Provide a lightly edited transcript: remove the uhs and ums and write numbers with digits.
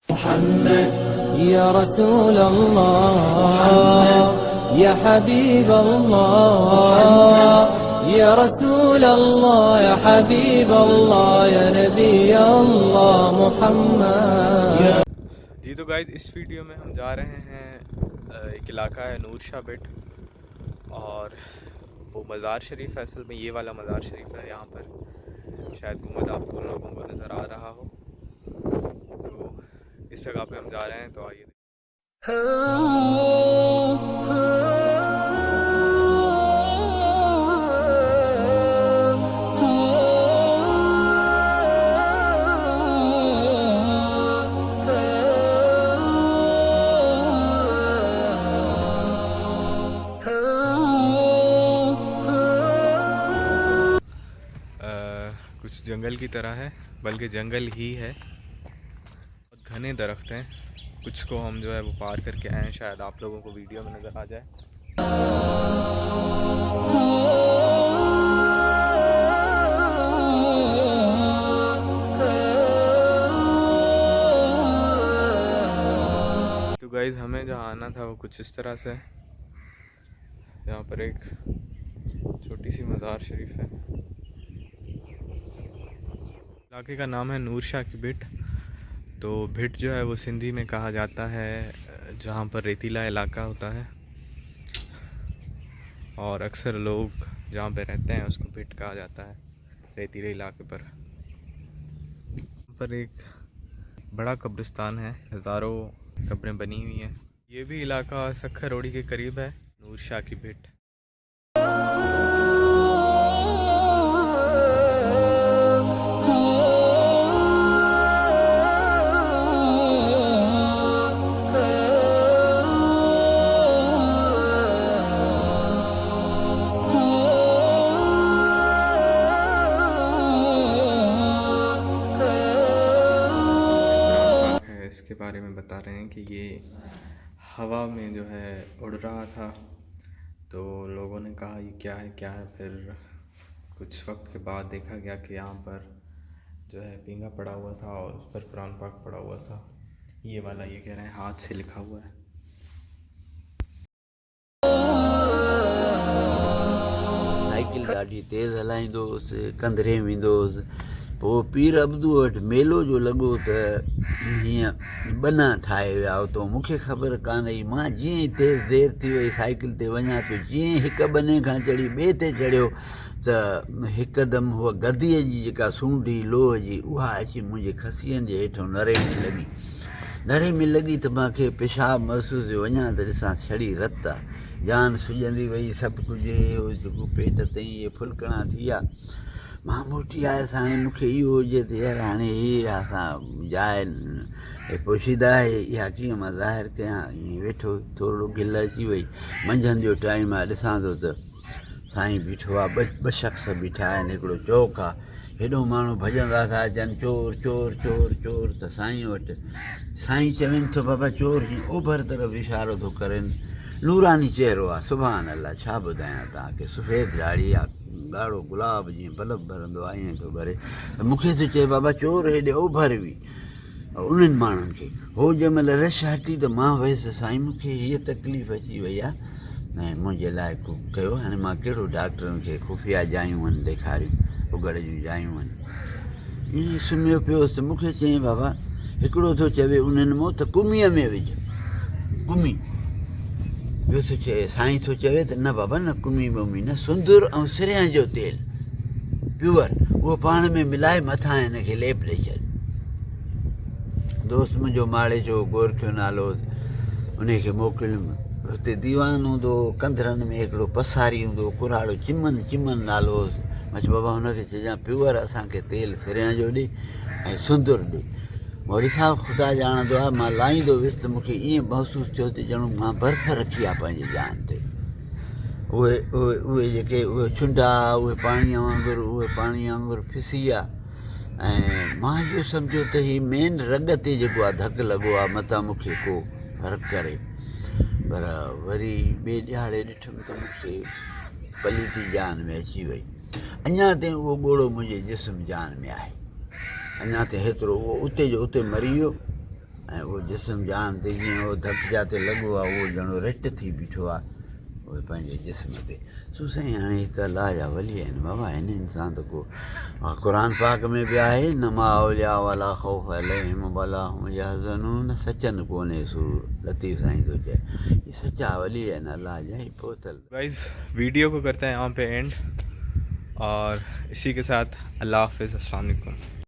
محمد يا رسول الله يا حبيب الله يا رسول الله يا حبيب الله يا نبي الله محمد। जी तो गाइज इस वीडियो में हम जा रहे हैं एक इलाका है नूर शाह बेट और वो मज़ार शरीफ है। असल में ये वाला मज़ार शरीफ है। यहाँ पर शायद गुम्बद आपको लोगों को नज़र आ रहा हो। तो इस जगह पे हम जा रहे हैं, तो आइए। कुछ जंगल की तरह है, बल्कि जंगल ही है। बहुत घने दरख्त हैं। कुछ को हम जो है वो पार करके आए हैं, शायद आप लोगों को वीडियो में नज़र आ जाए। तो गाइज हमें जहाँ आना था वो कुछ इस तरह से। यहाँ पर एक छोटी सी मज़ार शरीफ है। इलाके का नाम है नूर शाह की भिट। तो भिट जो है वो सिंधी में कहा जाता है जहाँ पर रेतीला इलाका होता है, और अक्सर लोग जहाँ पे रहते हैं उसको भिट कहा जाता है, रेतीले इलाके पर। यहाँ पर एक बड़ा कब्रिस्तान है, हज़ारों कब्रें बनी हुई हैं। ये भी इलाका सखर रोडी के करीब है, नूर शाह की भिट। इसके बारे में बता रहे हैं कि ये हवा में जो है उड़ रहा था, तो लोगों ने कहा ये क्या है। फिर कुछ वक्त के बाद देखा गया कि यहाँ पर जो है पींगा पड़ा हुआ था और उस पर कुरान पाक पड़ा हुआ था। ये वाला, ये कह रहे हैं हाथ से लिखा हुआ है। साइकिल ॾाढी तेज़ हलाईंदोसि, कंधरे वेंदोसि। पोइ पीर अब्दू वटि मेलो जो लॻो त हीअं बना ठाहे विया हुतो। मूंखे ख़बर कान हुई। मां जीअं ई तेज़ देरि थी वई साइकिल ते वञा पियो, जीअं ई हिकु बने खां चढ़ी ॿिए ते चढ़ियो त हिकदमि हूअ गदीअ जी जेका सूंडी लोह जी उहा अची मुंहिंजे खसीअनि जे हेठां नरे में लॻी त मूंखे पेशाब महसूसु थियो। वञा त ॾिसां छड़ी रत आहे, जान सुॼंदी वई, सभु कुझु जेको पेट ताईं इहे फुलकणा थी विया। मां मोटी आयुसि। हाणे मूंखे इहो हुजे त यार हाणे हीअ असां जाइ पोशीदा आहे, इहा कीअं मां ज़ाहिर कयां। ईअं वेठो, थोरो गिल अची वई। मंझंदि जो टाइम आहे, ॾिसां थो त साईं बीठो आहे, ॿ शख़्स बीठा आहिनि, हिकिड़ो चौक आहे। हेॾो माण्हू भॼंदा था अचनि, चोर चोर चोर चोर। त साईं वटि साईं चवनि थो बाबा चोर हीअं ओभर तरफ़ इशारो थो करनि। नूरानी चहिरो आहे, सुभाणे अलाह छा ॿुधायां तव्हांखे। सफ़ेद दाढ़ी आहे, ॻाढ़ो गुलाब जीअं बल्ब भरंदो आहे ईअं थो भरे। त मूंखे थो चए बाबा चोर हेॾे ओभर हुई उन्हनि माण्हुनि खे। हो जंहिंमहिल रश हटी त मां वियुसि, साईं मूंखे हीअ तकलीफ़ अची वई आहे ऐं मुंहिंजे लाइ को कयो। हाणे मां कहिड़ो डॉक्टरनि खे खुफ़िया जायूं आहिनि ॾेखारियूं, उघड़ जूं जायूं आहिनि। ईअं सुम्हियो पियोसि त मूंखे चयईं बाबा हिकिड़ो थो चवे उन्हनि मूं त कुमीअ में विझ, कुमी। ॿियो थो चए, साईं थो चवे त न बाबा न कुमी वुमी न, सुंदर ऐं सिरिया जो तेल प्योर, उहो पाण में मिलाए मथां हिनखे लेप ॾेई छॾ। दोस्त मुंहिंजो माड़े जो गोरखियो नालो, उनखे मोकिलियुमि। हुते दीवान हूंदो, कंधरनि में हिकिड़ो पसारी हूंदो, कुराड़ो चिमन नालो हुओसि। मां चयो बाबा हुनखे चइजां प्योर असांखे तेल सिरिया जो ॾे ऐं सुंदर ॾे। मौली साहिबु ख़ुदा ॼाणंदो आहे, मां लाहींदो वियुसि त मूंखे ईअं महसूसु थियो त ॼणो मां बर्फ़ रखी आहे पंहिंजी जान ते। उहे जेके उहे छुंडा, उहे पाणीअ वांगुरु फिसी विया। ऐं मां इहो सम्झो त हीअ मेन रग ते जेको आहे धकु लॻो आहे, मथां मूंखे को फ़र्क़ु करे। पर वरी ॿिए ॾियारे ॾिठुमि त मूंखे पलीती जान में अची वई। अञा ताईं उहो ॻोड़ो मुंहिंजे जिस्म जान में आहे। अञा त हेतिरो उहो उते जो उते मरी वियो, ऐं उहो जिस्म जान ते जीअं उहो धक जाते लॻो आहे उहो ॼणो रिट थी बीठो आहे उहे पंहिंजे जिस्म ते। सो साईं हाणे हिकु अलाह जा वली आहिनि बाबा, हिन इंसान त को क़ुर पाक में बि आहे न मा औलिया वाला ख़ौफ़ अलैहिम वला हुम यहज़नून, सचनि कोन्हे सू लतीफ़ साईं थो चए, ये सच्चा वली आहिनि अलाह जा ही पोतल। गाइस वीडियो को करते हैं यहाँ पे एंड, और इसी के साथ अल्लाह हाफ़िज़, अस्सलाम वालेकुम।